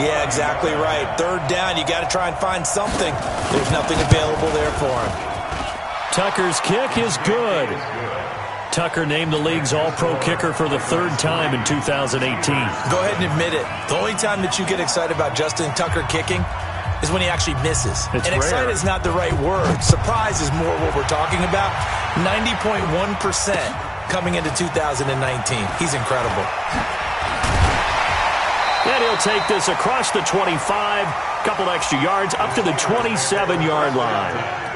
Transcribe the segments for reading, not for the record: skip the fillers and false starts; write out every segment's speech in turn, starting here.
Yeah, exactly right. Third down, you got to try and find something. There's nothing available there for him. Tucker's kick is good. Tucker named the league's all-pro kicker for the third time in 2018. Go ahead and admit it. The only time that you get excited about Justin Tucker kicking is when he actually misses. It's and rare. Excited is not the right word. Surprise is more what we're talking about. 90.1% coming into 2019. He's incredible. And he'll take this across the 25, couple extra yards up to the 27-yard line.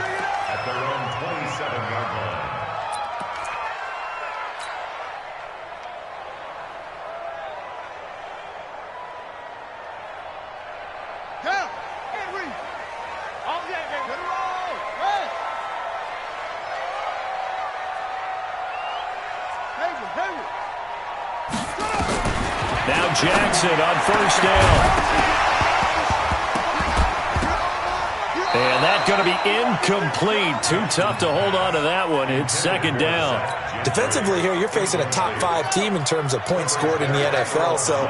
Now Jackson on first down. And that's going to be incomplete. Too tough to hold on to that one. It's second down. Defensively here, you're facing a top-5 team in terms of points scored in the NFL. So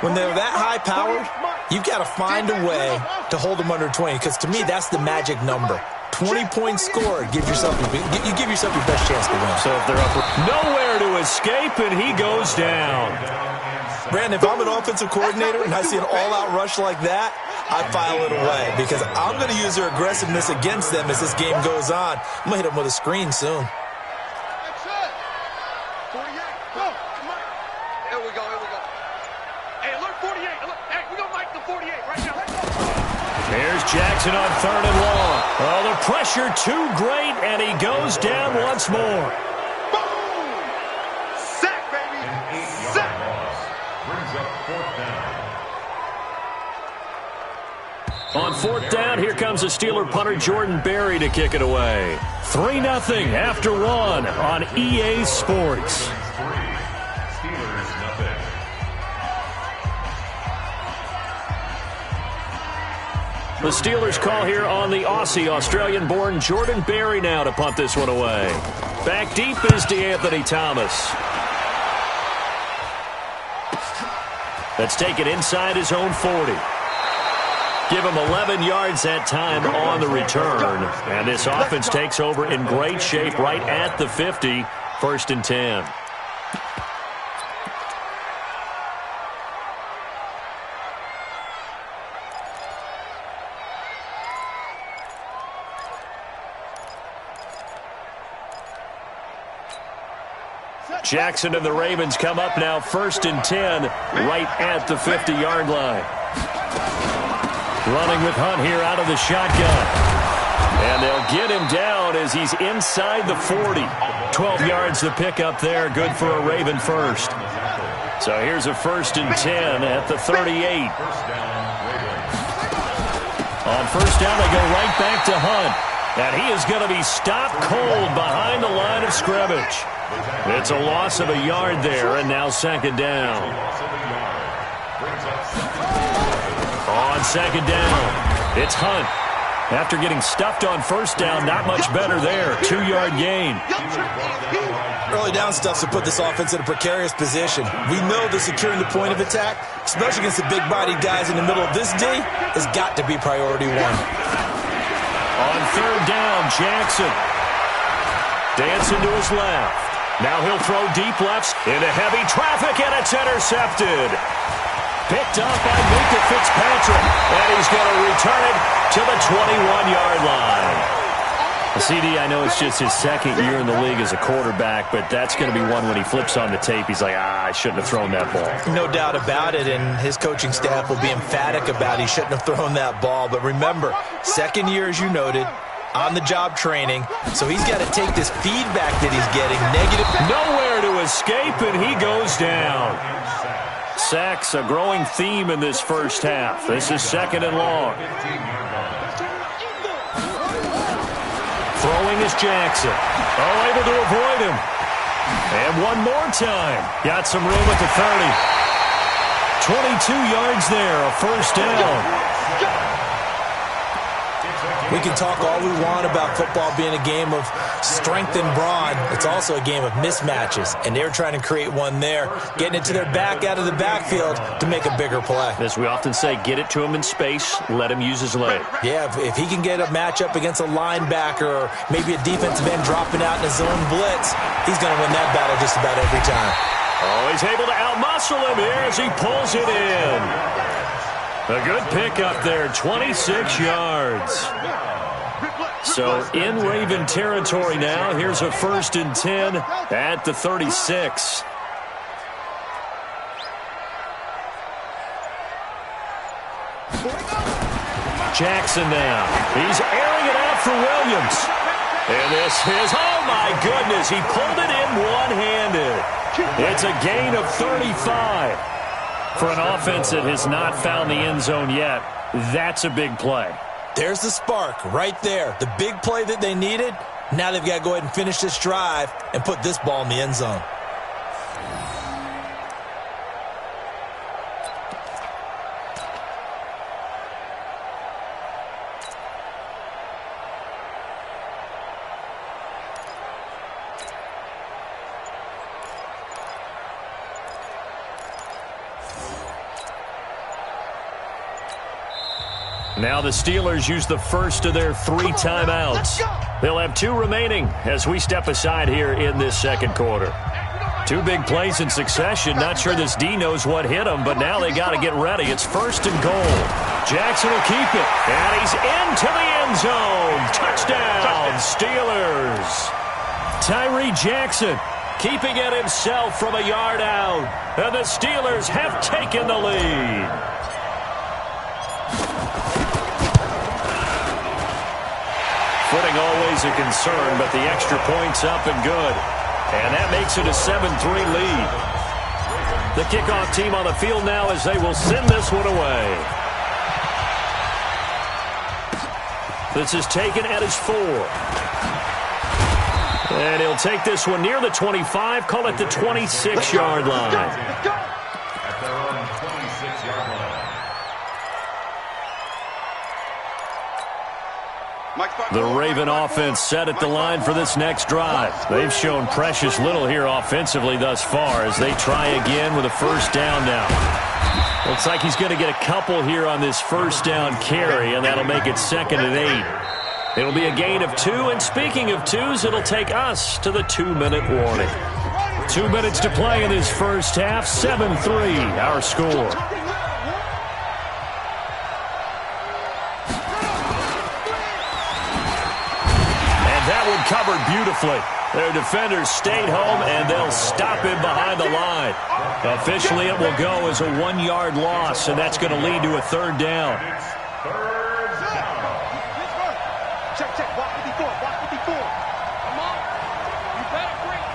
when they're that high-powered, you've got to find a way to hold them under 20. Because to me, that's the magic number. 20 points scored. You give yourself your best chance to win. So if they're up, nowhere to escape, and he goes down. Brandon, if I'm an offensive coordinator and I see an all-out rush like that, I file it away because I'm going to use their aggressiveness against them as this game goes on. I'm going to hit them with a screen soon. Here we go. Hey, alert 48. Hey, we're going to make the 48 right now. There's Jackson on third and long. Oh, the pressure too great, and he goes down once more. On fourth down, here comes the Steeler punter Jordan Berry to kick it away. 3-0 after one on EA Sports. The Steelers call here on the Aussie, Australian-born Jordan Berry now to punt this one away. Back deep is DeAnthony Thomas. Let's take it inside his own 40. Give him 11 yards that time on the return. And this offense takes over in great shape right at the 50, 1st and 10. Jackson and the Ravens come up now 1st and 10 right at the 50-yard line. Running with Hunt here out of the shotgun. And they'll get him down as he's inside the 40. 12 yards to pick up there. Good for a Raven first. So here's a 1st and 10 at the 38. On first down, they go right back to Hunt. And he is going to be stopped cold behind the line of scrimmage. It's a loss of a yard there, and now second down. On second down, it's Hunt. After getting stuffed on first down, not much better there. 2-yard gain. Early down stuff to put this offense in a precarious position. We know that securing the point of attack, especially against the big-bodied guys in the middle of this D, has got to be priority one. On third down, Jackson. Dancing to his left. Now he'll throw deep lefts into heavy traffic, and it's intercepted. Picked up by Minka Fitzpatrick, and he's going to return it to the 21-yard line. CD, I know it's just his second year in the league as a quarterback, but that's going to be one when he flips on the tape, he's like, I shouldn't have thrown that ball. No doubt about it, and his coaching staff will be emphatic about he shouldn't have thrown that ball. But remember, second year, as you noted, on-the-job training, so he's got to take this feedback that he's getting negative. Nowhere to escape, and he goes down. Sacks, a growing theme in this first half. This is second and long. Throwing is Jackson. Oh, able to avoid him. And one more time. Got some room at the 30. 22 yards there, a first down. We can talk all we want about football being a game of strength and brawn. It's also a game of mismatches, and they're trying to create one there, getting it to their back out of the backfield to make a bigger play. As we often say, get it to him in space, let him use his leg. Yeah, if he can get a matchup against a linebacker or maybe a defensive end dropping out in a zone blitz, he's going to win that battle just about every time. Oh, he's able to outmuscle him here as he pulls it in. A good pick up there, 26 yards. So in Raven territory now. Here's a 1st and 10 at the 36. Jackson now. He's airing it out for Williams. And this is, oh my goodness, he pulled it in one-handed. It's a gain of 35. For an offense that has not found the end zone yet, that's a big play. There's the spark right there. The big play that they needed. Now they've got to go ahead and finish this drive and put this ball in the end zone. Now the Steelers use the first of their 3 timeouts. They'll have 2 remaining as we step aside here in this second quarter. 2 big plays in succession. Not sure this D knows what hit him, but now they got to get ready. It's 1st and goal. Jackson will keep it. And he's into the end zone. Touchdown, Steelers. Tyree Jackson keeping it himself from a yard out. And the Steelers have taken the lead. Footing always a concern, but the extra point's up and good. And that makes it a 7-3 lead. The kickoff team on the field now as they will send this one away. This is taken at his 4. And he'll take this one near the 25, call it the 26-yard line. The Raven offense set at the line for this next drive. They've shown precious little here offensively thus far as they try again with a 1st down now. Looks like he's going to get a couple here on this 1st down carry, and that'll make it 2nd and 8. It'll be a gain of 2, and speaking of 2s, it'll take us to the 2-minute warning. 2 minutes to play in this first half, 7-3 our score. Covered beautifully. Their defenders stayed home, and they'll stop him behind the line. Officially, it will go as a 1-yard loss, and that's going to lead to a 3rd down. Check. Walk 54. Come on. You better bring it.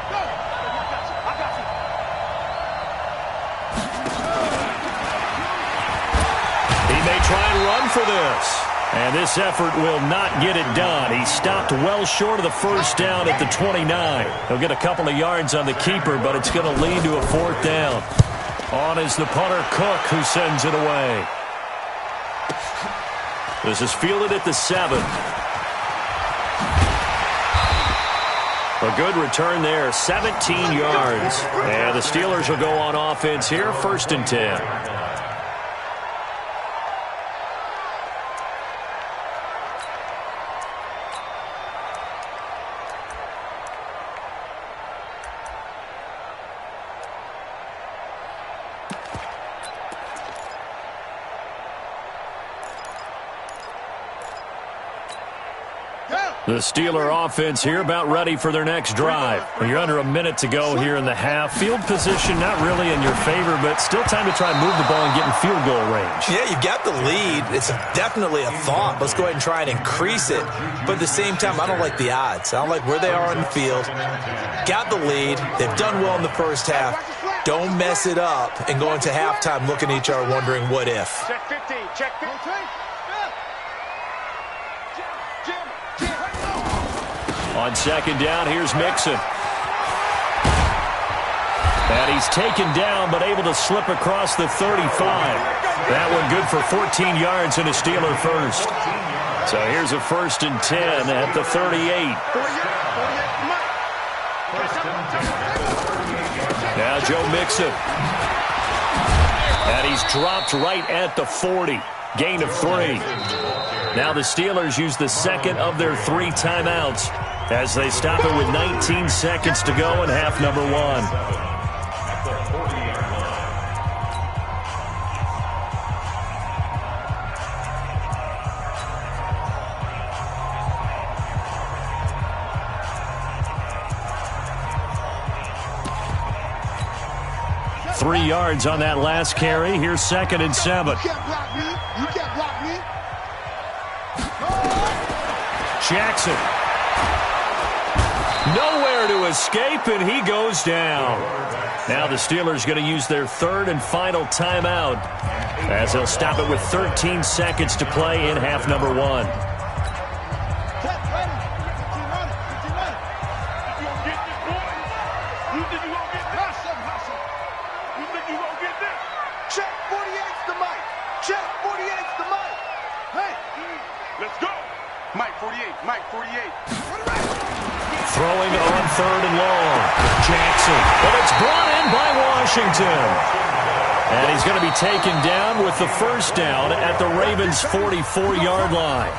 Go. I got you. Try and run for this. And this effort will not get it done. He stopped well short of the 1st down at the 29. He'll get a couple of yards on the keeper, but it's going to lead to a 4th down. On is the punter, Cook, who sends it away. This is fielded at the 7. A good return there, 17 yards. And the Steelers will go on offense here, 1st and 10. The Steeler offense here about ready for their next drive. You're under a minute to go here in the half. Field position not really in your favor, but still time to try and move the ball and get in field goal range. Yeah, you've got the lead. It's definitely a thought. Let's go ahead and try and increase it. But at the same time, I don't like the odds. I don't like where they are on the field. Got the lead. They've done well in the first half. Don't mess it up and go into halftime looking at each other wondering what if. Check 15. Check 15. On 2nd down, here's Mixon. And he's taken down, but able to slip across the 35. That one good for 14 yards and a Steeler first. So here's a 1st and 10 at the 38. Now Joe Mixon. And he's dropped right at the 40. Gain of 3. Now the Steelers use the second of their 3 timeouts as they stop it with 19 seconds to go in half number 1. 3 yards on that last carry. Here's 2nd and 7. You can't block me. You can't block me. Jackson. Nowhere to escape, and he goes down. Now the Steelers going to use their 3rd and final timeout as they'll stop it with 13 seconds to play in half number 1. Throwing on 3rd and long. Jackson. But it's brought in by Washington. And he's going to be taken down with the 1st down at the Ravens' 44-yard line.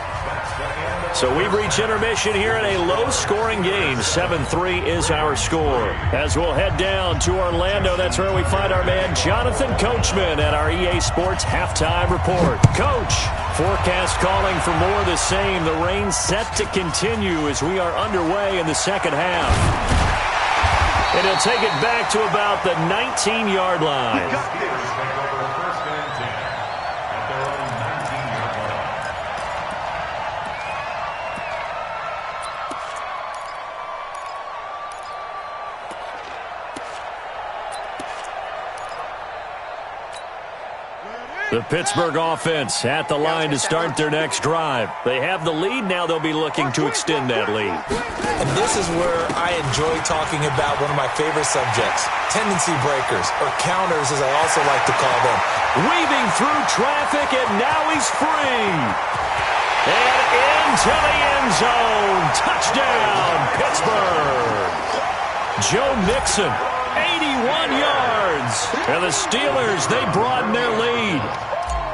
So we've reached intermission here in a low-scoring game. 7-3 is our score. As we'll head down to Orlando, that's where we find our man Jonathan Coachman at our EA Sports Halftime Report. Coach, forecast calling for more of the same. The rain set to continue as we are underway in the second half. And he'll take it back to about the 19-yard line. The Pittsburgh offense at the line to start their next drive. They have the lead. Now they'll be looking to extend that lead. And this is where I enjoy talking about one of my favorite subjects, tendency breakers, or counters as I also like to call them. Weaving through traffic, and now he's free. And into the end zone. Touchdown, Pittsburgh. Joe Mixon, 81 yards. And the Steelers, they broaden their lead.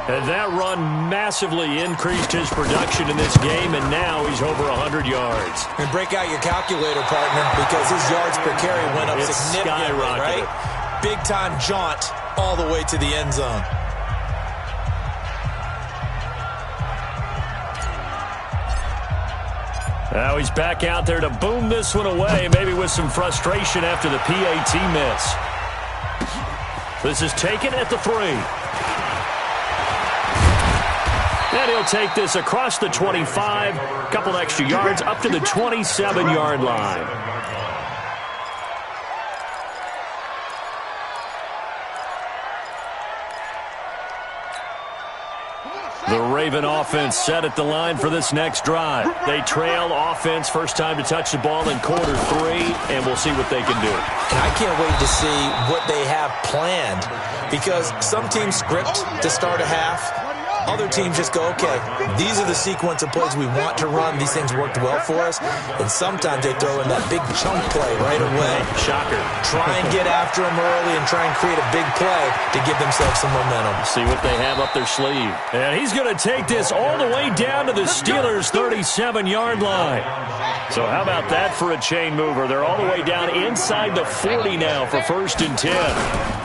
And that run massively increased his production in this game, and now he's over 100 yards. And break out your calculator, partner, because his yards per carry went up significantly, right? Big-time jaunt all the way to the end zone. Now he's back out there to boom this one away, maybe with some frustration after the PAT miss. This is taken at the 3. And he'll take this across the 25, a couple extra yards, up to the 27-yard line. The Raven offense set at the line for this next drive. They trail offense, first time to touch the ball in quarter 3, and we'll see what they can do. And I can't wait to see what they have planned, because some teams script to start a half. Other teams just go, okay, these are the sequence of plays we want to run. These things worked well for us. And sometimes they throw in that big chunk play right away. Shocker. Try and get after them early and try and create a big play to give themselves some momentum. See what they have up their sleeve. And he's going to take this all the way down to the Steelers' 37-yard line. So how about that for a chain mover? They're all the way down inside the 40 now for 1st and 10.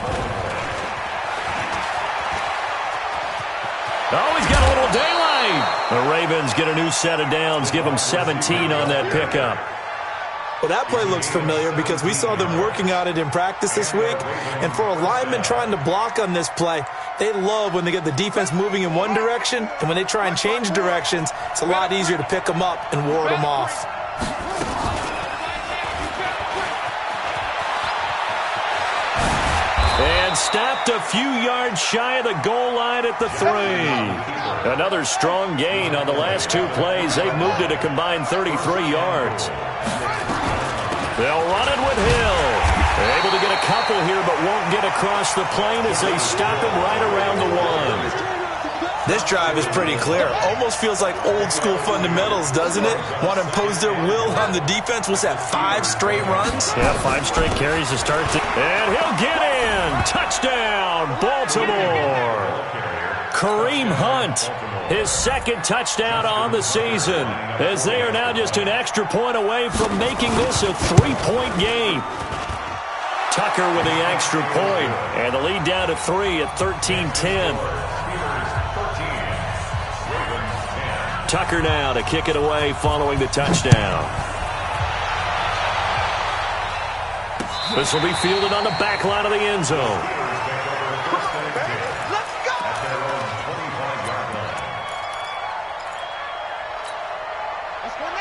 Oh, he's got a little daylight. The Ravens get a new set of downs, give them 17 on that pickup. Well, that play looks familiar because we saw them working on it in practice this week. And for a lineman trying to block on this play, they love when they get the defense moving in one direction. And when they try and change directions, it's a lot easier to pick them up and ward them off. And stopped a few yards shy of the goal line at the 3. Another strong gain on the last 2 plays. They've moved it a combined 33 yards. They'll run it with Hill. They're able to get a couple here, but won't get across the plane as they stop him right around the 1. This drive is pretty clear. Almost feels like old school fundamentals, doesn't it? Want to impose their will on the defense. What's that, 5 straight runs? Yeah, 5 straight carries to start. And he'll get in. Touchdown, Baltimore. Kareem Hunt, his second touchdown on the season, as they are now just an extra point away from making this a 3-point game. Tucker with the extra point, and the lead down to 3 at 13-10. Tucker now to kick it away following the touchdown. This will be fielded on the back line of the end zone.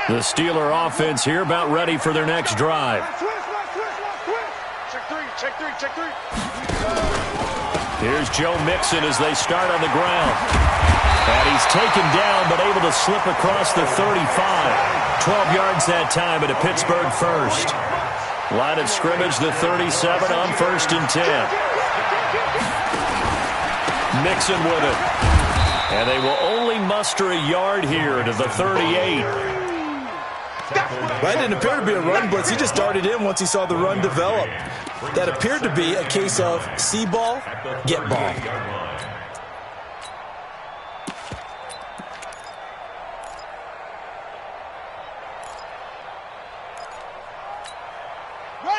The Steeler offense here about ready for their next drive. Check three. Here's Joe Mixon as they start on the ground. And he's taken down but able to slip across the 35. 12 yards that time at a Pittsburgh first. Line of scrimmage, the 37 on 1st and 10. Mixon with it. And they will only muster a yard here to the 38. That didn't appear to be a run blitz. He just darted in once he saw the run develop. That appeared to be a case of see ball, get ball.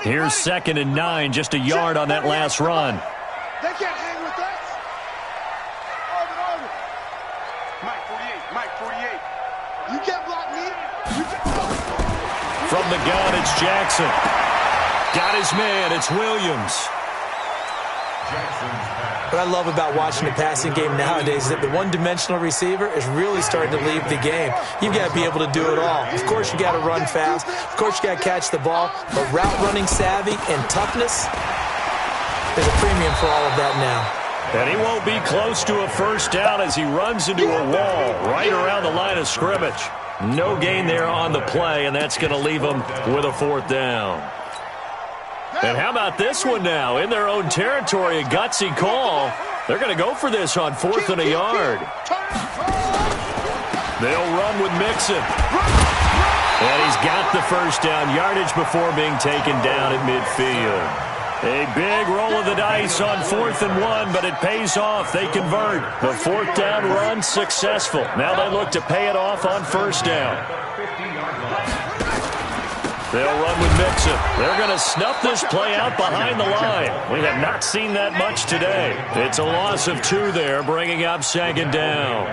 Here's 2nd and 9, just a yard on that last run. They can't hang with us. Over. Mike 48. You can't block me. From the gun, it's Jackson. Got his man, it's Williams. What I love about watching the passing game nowadays is that the one-dimensional receiver is really starting to leave the game. You've got to be able to do it all. Of course, you got to run fast. Of course, you got to catch the ball. But route running savvy and toughness, there's a premium for all of that now. And he won't be close to a first down as he runs into a wall right around the line of scrimmage. No gain there on the play, and that's going to leave him with a 4th down. And how about this one now? In their own territory, a gutsy call. They're going to go for this on 4th and a yard. They'll run with Mixon. And he's got the first down, yardage before being taken down at midfield. A big roll of the dice on 4th and 1, but it pays off. They convert. The 4th down run successful. Now they look to pay it off on 1st down. They'll run with Mixon. They're going to snuff this play out behind the line. We have not seen that much today. It's a loss of 2 there, bringing up 2nd down.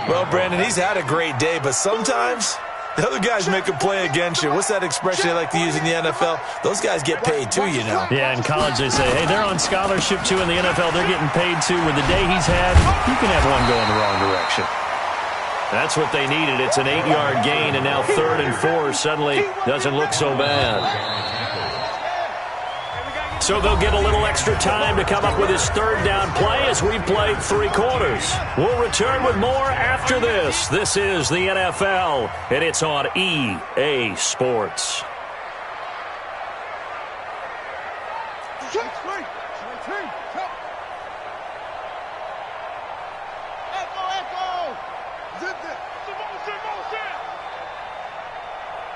Well, Brandon, he's had a great day, but sometimes the other guys make a play against you. What's that expression they like to use in the NFL? Those guys get paid too, you know. Yeah, in college they say, hey, they're on scholarship too. In the NFL, they're getting paid too. With the day he's had, you can have one go in the wrong direction. That's what they needed. It's an 8-yard gain, and now 3rd and 4 suddenly doesn't look so bad. So they'll get a little extra time to come up with his 3rd down play as we played 3 quarters. We'll return with more after this. This is the NFL, and it's on EA Sports.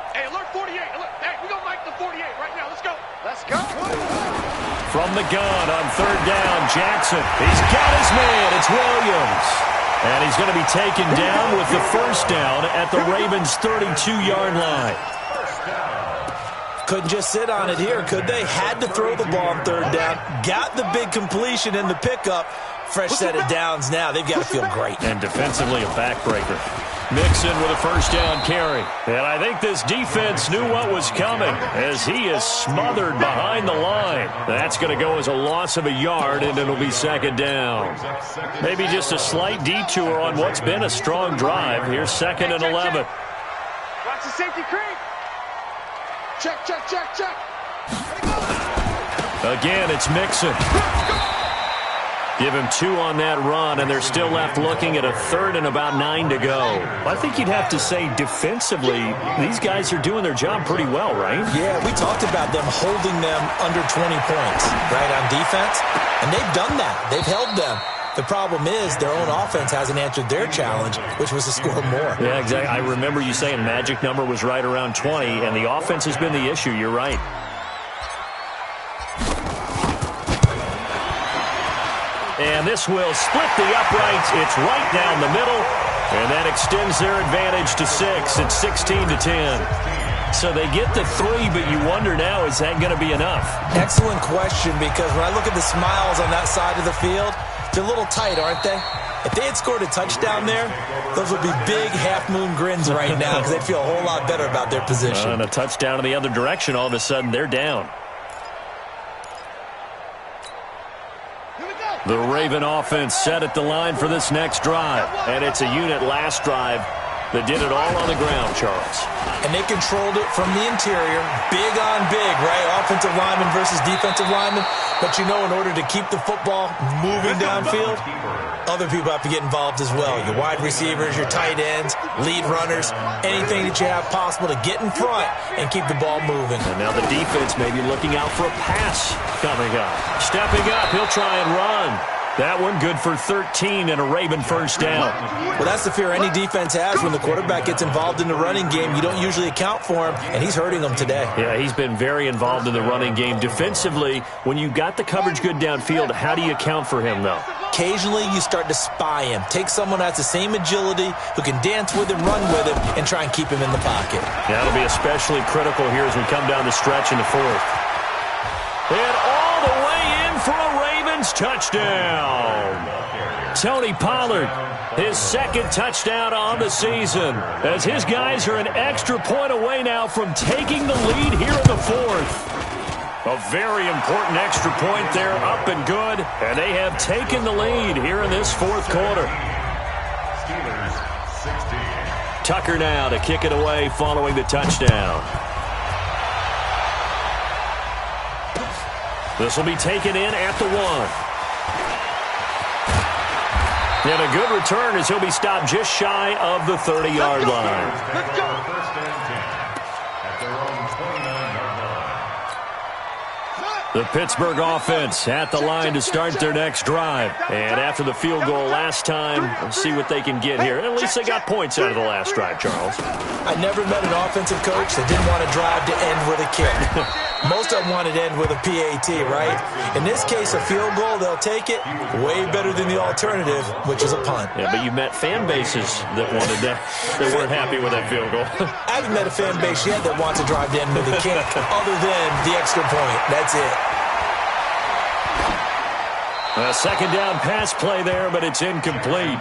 Hey, alert 48. Alert. Hey, we're going to make the 48 right now. Let's go. Let's go. From the gun on 3rd down, Jackson. He's got his man. It's Williams. And he's going to be taken down with the 1st down at the Ravens' 32-yard line. Couldn't just sit on it here, could they? Had to throw the ball on 3rd down. Got the big completion and the pickup. Fresh set of downs now. They've got to feel great. And defensively, a backbreaker. Mixon with a 1st down carry. And I think this defense knew what was coming as he is smothered behind the line. That's going to go as a loss of a yard, and it'll be 2nd down. Maybe just a slight detour on what's been a strong drive. Here's 2nd and 11. Watch the safety creep. Check. Again, it's Mixon. Give him 2 on that run, and they're still left looking at a 3rd and about 9 to go. I think you'd have to say defensively, these guys are doing their job pretty well, right? Yeah, we talked about them holding them under 20 points, right, on defense. And they've done that. They've held them. The problem is their own offense hasn't answered their challenge, which was to score more. Yeah, exactly. I remember you saying magic number was right around 20, and the offense has been the issue. You're right. And this will split the uprights. It's right down the middle, and that extends their advantage to 6. It's 16-10. So they get the 3, but you wonder now, is that going to be enough? Excellent question, because when I look at the smiles on that side of the field, they're a little tight, aren't they? If they had scored a touchdown there, those would be big half-moon grins right now because they'd feel a whole lot better about their position. And a touchdown in the other direction, all of a sudden they're down. The Raven offense set at the line for this next drive. And it's a unit last drive that did it all on the ground, Charles. And they controlled it from the interior. Big on big, right? Offensive lineman versus defensive lineman. But you know, in order to keep the football moving downfield, other people have to get involved as well. Your wide receivers, your tight ends, lead runners, anything that you have possible to get in front and keep the ball moving. And now the defense may be looking out for a pass coming up. Stepping up, he'll try and run. That one good for 13 and a Raven first down. Well, that's the fear any defense has when the quarterback gets involved in the running game. You don't usually account for him, and he's hurting them today. Yeah, he's been very involved in the running game. Defensively, when you got the coverage good downfield, how do you account for him, though? Occasionally, you start to spy him. Take someone that has the same agility, who can dance with him, run with him, and try and keep him in the pocket. That'll be especially critical here as we come down the stretch in the 4th. And all the way in for a Ravens touchdown. Tony Pollard, his 2nd touchdown on the season, as his guys are an extra point away now from taking the lead here in the 4th. A very important extra point there, up and good, and they have taken the lead here in this 4th quarter. Tucker now to kick it away following the touchdown. This will be taken in at the 1. And a good return as he'll be stopped just shy of the 30-yard line. Let's go. The Pittsburgh offense at the line to start their next drive. And after the field goal last time, we'll see what they can get here. And at least they got points out of the last drive, Charles. I never met an offensive coach that didn't want to drive to end with a kick. Most of them wanted to end with a PAT, right? In this case, a field goal, they'll take it. Way better than the alternative, which is a punt. Yeah, but you met fan bases that wanted that. They weren't happy with that field goal. I haven't met a fan base yet that wants to drive to end with a kick other than the extra point. That's it. A 2nd down pass play there, but it's incomplete.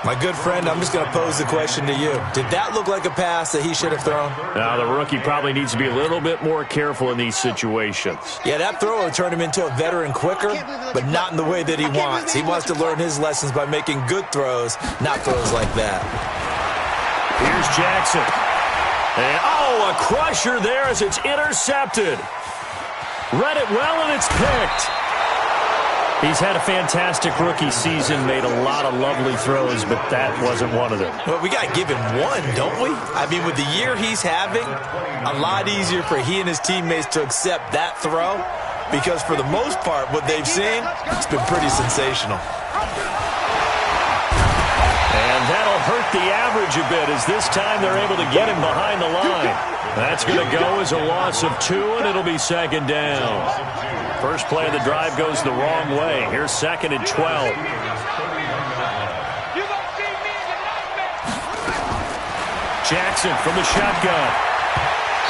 My good friend, I'm just going to pose the question to you. Did that look like a pass that he should have thrown? Now, the rookie probably needs to be a little bit more careful in these situations. Yeah, that throw will turn him into a veteran quicker, but not in the way that he wants. He wants to learn his lessons by making good throws, not throws like that. Here's Jackson. And, a crusher there as it's intercepted. Read it well, and it's picked. He's had a fantastic rookie season, made a lot of lovely throws, but that wasn't one of them. Well, we got to give him one, don't we? I mean, with the year he's having, a lot easier for he and his teammates to accept that throw because for the most part, what they've seen, it's been pretty sensational. And that'll hurt the average a bit as this time they're able to get him behind the line. That's going to go as a loss of 2, and it'll be 2nd down. First play of the drive goes the wrong way. Here's 2nd and 12. Jackson from the shotgun.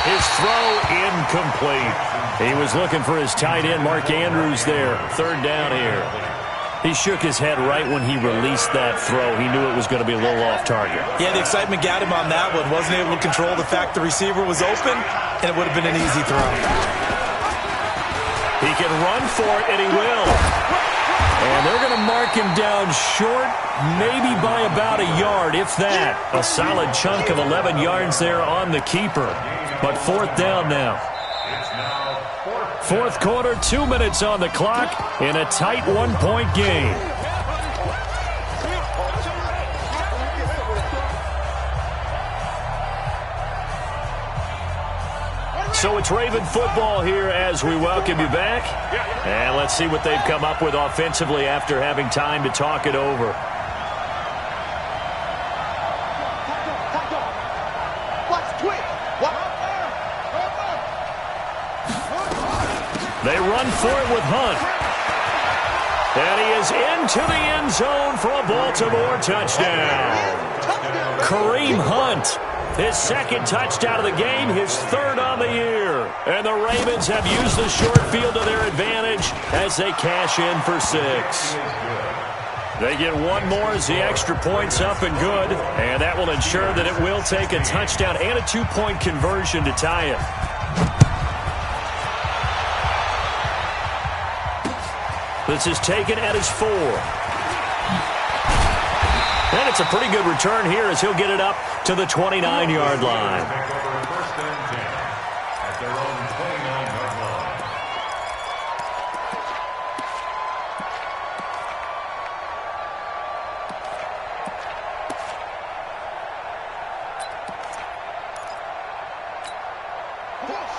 His throw incomplete. He was looking for his tight end, Mark Andrews there. 3rd down here. He shook his head right when he released that throw. He knew it was going to be a little off target. Yeah, the excitement got him on that one. Wasn't able to control the fact the receiver was open, and it would have been an easy throw. He can run for it, and he will. And they're going to mark him down short, maybe by about a yard, if that. A solid chunk of 11 yards there on the keeper. But 4th down now. Fourth quarter, 2 minutes on the clock in a tight one-point game. So it's Raven football here as we welcome you back. And let's see what they've come up with offensively after having time to talk it over. They run for it with Hunt. And he is into the end zone for a Baltimore touchdown. Kareem Hunt. His second touchdown of the game, his third on the year. And the Ravens have used the short field to their advantage as they cash in for 6. They get one more as the extra point's up and good. And that will ensure that it will take a touchdown and a 2-point conversion to tie it. This is taken at his 4. And it's a pretty good return here as he'll get it up to the 29-yard line.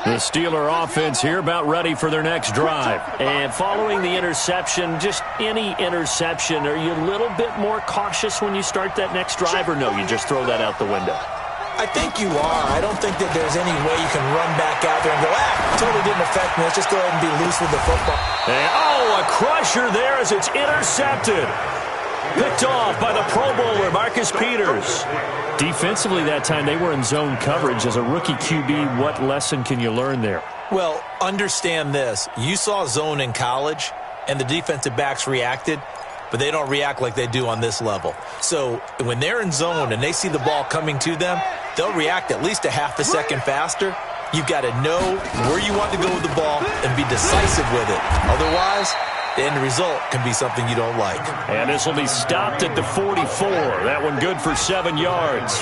The Steeler offense here about ready for their next drive. And following the interception, just any interception, are you a little bit more cautious when you start that next drive, or no, you just throw that out the window? I think you are. I don't think that there's any way you can run back out there and go, totally didn't affect me. Let's just go ahead and be loose with the football. And, a crusher there as it's intercepted. Picked off by the Pro Bowler, Marcus Peters. Defensively that time, they were in zone coverage. As a rookie QB, what lesson can you learn there? Well, understand this. You saw zone in college, and the defensive backs reacted, but they don't react like they do on this level. So when they're in zone and they see the ball coming to them, they'll react at least a half a second faster. You've got to know where you want to go with the ball and be decisive with it. Otherwise, the end result can be something you don't like. And this will be stopped at the 44. That one good for 7 yards.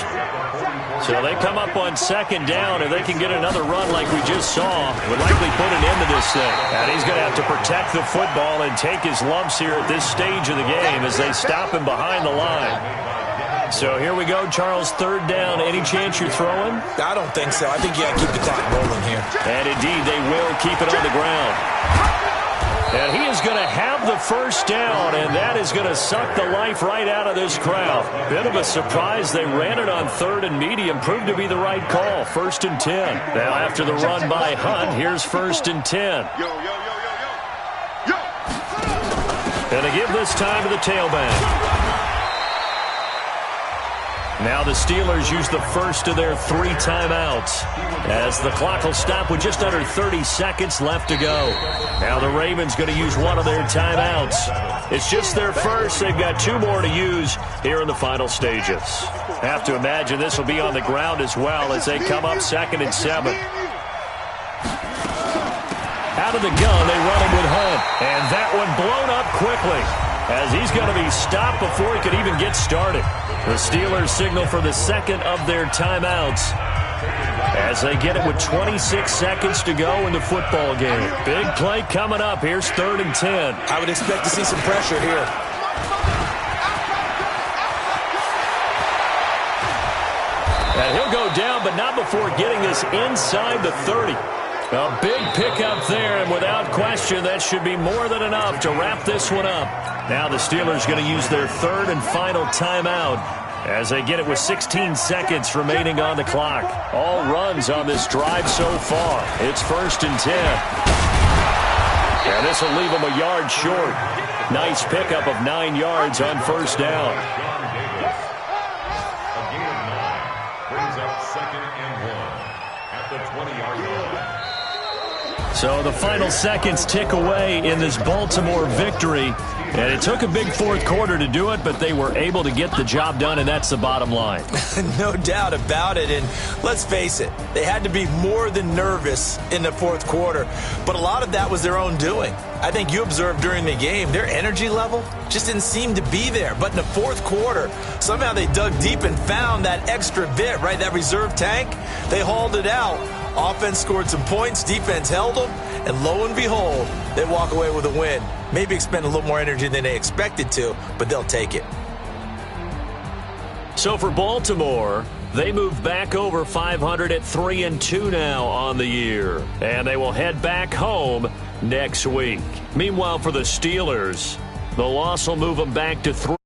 So they come up on second down. If they can get another run like we just saw, would likely put an end to this thing. And he's going to have to protect the football and take his lumps here at this stage of the game as they stop him behind the line. So here we go, Charles, third down. Any chance you're throwing? I don't think so. I think you got to keep the clock rolling here. And indeed, they will keep it on the ground. And he is going to have the first down, and that is going to suck the life right out of this crowd. Bit of a surprise. They ran it on third and medium. Proved to be the right call. 1st and 10. Now after the run by Hunt, here's 1st and 10. And to give this time to the tailback. Now the Steelers use the first of their 3 timeouts as the clock will stop with just under 30 seconds left to go. Now the Ravens going to use one of their timeouts. It's just their first. They've got 2 more to use here in the final stages. Have to imagine this will be on the ground as well as they come up 2nd and 7. Out of the gun, they run him with Hunt. And that one blown up quickly as he's going to be stopped before he could even get started. The Steelers signal for the second of their timeouts as they get it with 26 seconds to go in the football game. Big play coming up. Here's 3rd and 10. I would expect to see some pressure here. And he'll go down, but not before getting this inside the 30. A big pickup there, and without question, that should be more than enough to wrap this one up. Now the Steelers going to use their 3rd and final timeout as they get it with 16 seconds remaining on the clock. All runs on this drive so far. It's 1st and 10. And this will leave them a yard short. Nice pickup of 9 yards on 1st down. Brings up 2nd and 1 at the 20-yard line. So the final seconds tick away in this Baltimore victory. And it took a big 4th quarter to do it, but they were able to get the job done, and that's the bottom line. No doubt about it. And let's face it, they had to be more than nervous in the 4th quarter. But a lot of that was their own doing. I think you observed during the game, their energy level just didn't seem to be there. But in the 4th quarter, somehow they dug deep and found that extra bit, right? That reserve tank. They hauled it out. Offense scored some points. Defense held them. them, and lo and behold, they walk away with a win. Maybe expend a little more energy than they expected to, but they'll take it. So for Baltimore, they move back over 500 at 3-2 now on the year, and they will head back home next week. Meanwhile, for the Steelers, the loss will move them back to 3.